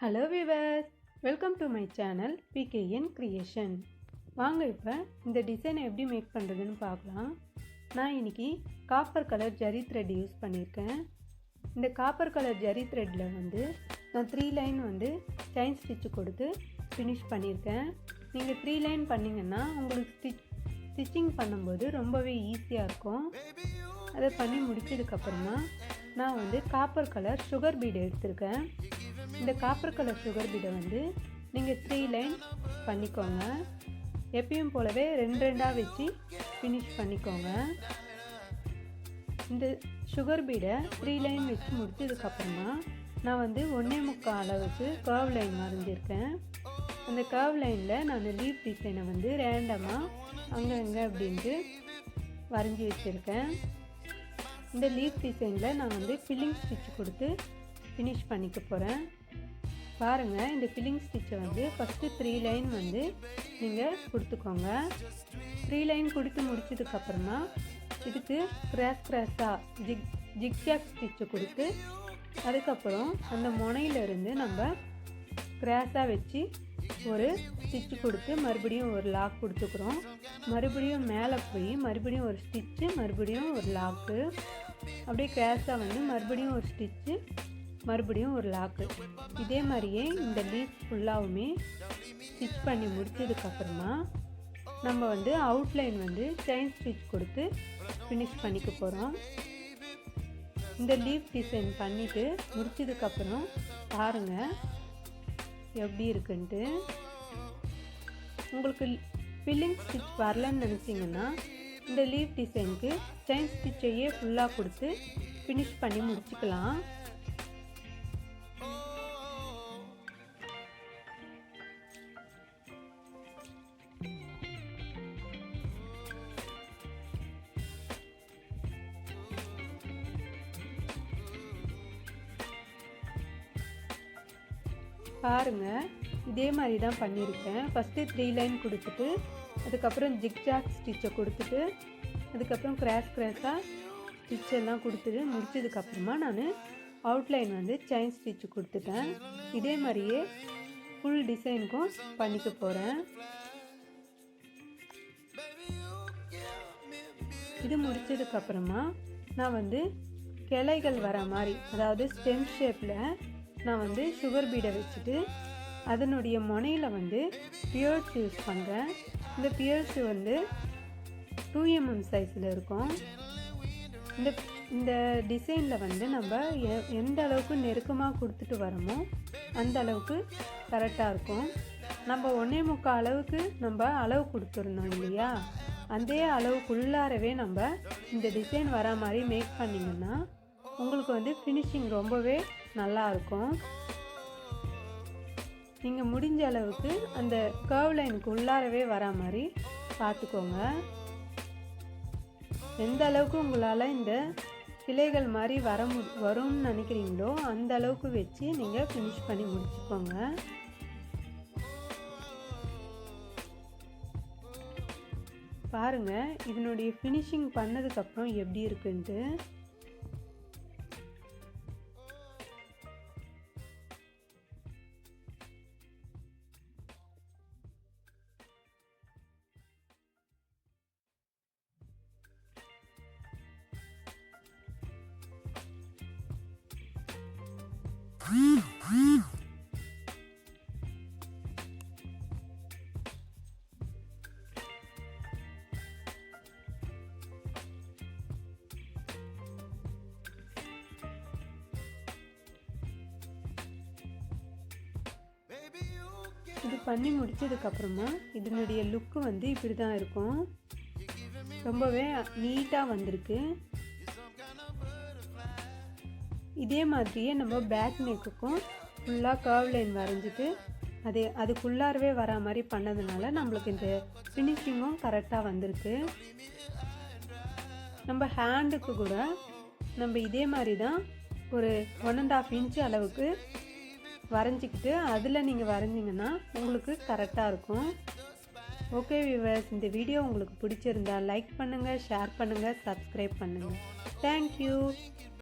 Hello viewers, welcome to my channel PKN creation. வாங்க இப்போ இந்த டிசைனை எப்படி மேக் பண்ணுறதுன்னு பார்க்கலாம். நான் இன்றைக்கி copper colour zari thread use பண்ணியிருக்கேன். இந்த காப்பர் கலர் ஜரி த்ரெட்டில் நான் 3 லைன் செயின் ஸ்டிச்சு கொடுத்து ஃபினிஷ் பண்ணியிருக்கேன். நீங்கள் 3 லைன் பண்ணிங்கன்னா உங்களுக்கு ஸ்டிச்சிங் பண்ணும்போது ரொம்பவே ஈஸியாக இருக்கும். அதை பண்ணி முடித்ததுக்கப்புறமா நான் காப்பர் கலர் சுகர் பீடு எடுத்திருக்கேன். இந்த காப்பர் கலர் சுகர் பீடை நீங்கள் 3 லைன் பண்ணிக்கோங்க. எப்பயும் போலவே 2 வச்சு ஃபினிஷ் பண்ணிக்கோங்க. இந்த சுகர் பீடை 3 லைன் வச்சு முடிச்சதுக்கப்புறமா நான் 1.25 அளவுக்கு கர்வ் லைன் வரைஞ்சிருக்கேன். அந்த கர்வ் லைனில் நான் லீஃப் டிசைனை ரேண்டமாக அங்கே அப்படின்ட்டு வரைஞ்சி வச்சுருக்கேன். இந்த லீஃப் டிசைனில் நான் ஃபில்லிங் ஸ்டிச் கொடுத்து ஃபினிஷ் பண்ணிக்க போகிறேன். பாருங்கள், இந்த ஃபில்லிங் ஸ்டிச்சை ஃபஸ்ட்டு 3 லைன் நீங்கள் கொடுத்துக்கோங்க. 3 லைன் கொடுத்து முடிச்சதுக்கப்புறமா இதுக்கு கிராஸாக ஜிக்ஜாக் ஸ்டிச்சை கொடுத்து அதுக்கப்புறம் அந்த முனையிலிருந்து நம்ம கிராஸாக வச்சு ஒரு ஸ்டிச்சு கொடுத்து மறுபடியும் ஒரு லாக் கொடுத்துக்கிறோம். மறுபடியும் மேலே போய் மறுபடியும் ஒரு ஸ்டிச்சு, மறுபடியும் ஒரு லாக்கு, அப்படியே கிராஸாக மறுபடியும் ஒரு ஸ்டிச்சு, மறுபடியும் ஒரு லாக்கு. இதே மாதிரியே இந்த லீஃப் ஃபுல்லாகவுமே ஸ்டிச் பண்ணி முடிச்சதுக்கப்புறமா நம்ம அவுட்லைன் செயின் ஸ்டிச் கொடுத்து ஃபினிஷ் பண்ணிக்க போகிறோம். இந்த லீஃப் டிசைன் பண்ணிவிட்டு முடிச்சதுக்கப்புறம் பாருங்கள் எப்படி இருக்குன்ட்டு. உங்களுக்கு ஃபில்லிங் ஸ்டிச் வரலன்னு நினச்சிங்கன்னா இந்த லீஃப் டிசைனுக்கு செயின் ஸ்டிச்சையே ஃபுல்லாக கொடுத்து ஃபினிஷ் பண்ணி முடிச்சுக்கலாம். பாருங்கள், இதே மாதிரி தான் பண்ணியிருக்கேன். ஃபஸ்ட்டு 3 லைன் கொடுத்துட்டு அதுக்கப்புறம் ஜிக்ஜாக் ஸ்டிச்சை கொடுத்துட்டு அதுக்கப்புறம் கிராஸாக ஸ்டிச்செல்லாம் கொடுத்துட்டு முடிச்சதுக்கப்புறமா நான் அவுட்லைன் செயின் ஸ்டிச்சு கொடுத்துட்டேன். இதே மாதிரியே ஃபுல் டிசைனுக்கும் பண்ணிக்க போகிறேன். இது முடிச்சதுக்கப்புறமா நான் கிளைகள் வர மாதிரி, அதாவது ஸ்டெம் ஷேப்பில் நான் சுகர் பீடை வச்சுட்டு அதனுடைய முனையில் பியர்ஸ் யூஸ் பண்ணுறேன். இந்த பியர்ஸ் 2 mm சைஸில் இருக்கும். இந்த டிசைனில் நம்ம எந்த அளவுக்கு நெருக்கமாக கொடுத்துட்டு வரோமோ அந்த அளவுக்கு கரெக்டாக இருக்கும். நம்ம 1.25 அளவுக்கு நம்ம அளவு கொடுத்துருந்தோம் இல்லையா, அதே அளவுக்குள்ளாரவே நம்ம இந்த டிசைன் வர மாதிரி மேக் பண்ணிங்கன்னா உங்களுக்கு ஃபினிஷிங் ரொம்பவே நல்லாயிருக்கும். நீங்கள் முடிஞ்ச அளவுக்கு அந்த கர்வ் லைனுக்கு உள்ளாரவே வர மாதிரி பார்த்துக்கோங்க. எந்த அளவுக்கு உங்களால் இந்த கிளைகள் மாதிரி வரும்னு நினைக்கிறீங்களோ அந்த அளவுக்கு வச்சு நீங்கள் ஃபினிஷ் பண்ணி முடிச்சுக்கோங்க. பாருங்கள், இதனுடைய ஃபினிஷிங் பண்ணதுக்கப்புறம் எப்படி இருக்குன்ட்டு. இது பண்ணி முடிச்சதுக்கப்புறமா இதனுடைய லுக்கு இப்படி தான் இருக்கும். ரொம்பவே நீட்டாக வந்திருக்கு. இதே மாதிரியே நம்ம பேக் நெக்குக்கும் ஃபுல்லாக கர்வ் லைன் வரைஞ்சிட்டு அதுக்குள்ளாரவே வர மாதிரி பண்ணதுனால நம்மளுக்கு இந்த ஃபினிஷிங்கும் கரெக்டாக வந்திருக்கு. நம்ம ஹேண்டுக்கு கூட நம்ம இதே மாதிரி தான் ஒரு 1.5 இன்ச்சு அளவுக்கு வரைஞ்சிக்கிட்டு அதில் நீங்கள் வரைஞ்சிங்கன்னா உங்களுக்கு கரெக்டாக இருக்கும். ஓகே வியூவர்ஸ், இந்த வீடியோ உங்களுக்கு பிடிச்சிருந்தா லைக் பண்ணுங்கள், ஷேர் பண்ணுங்கள், சப்ஸ்கிரைப் பண்ணுங்கள். தேங்க்யூ.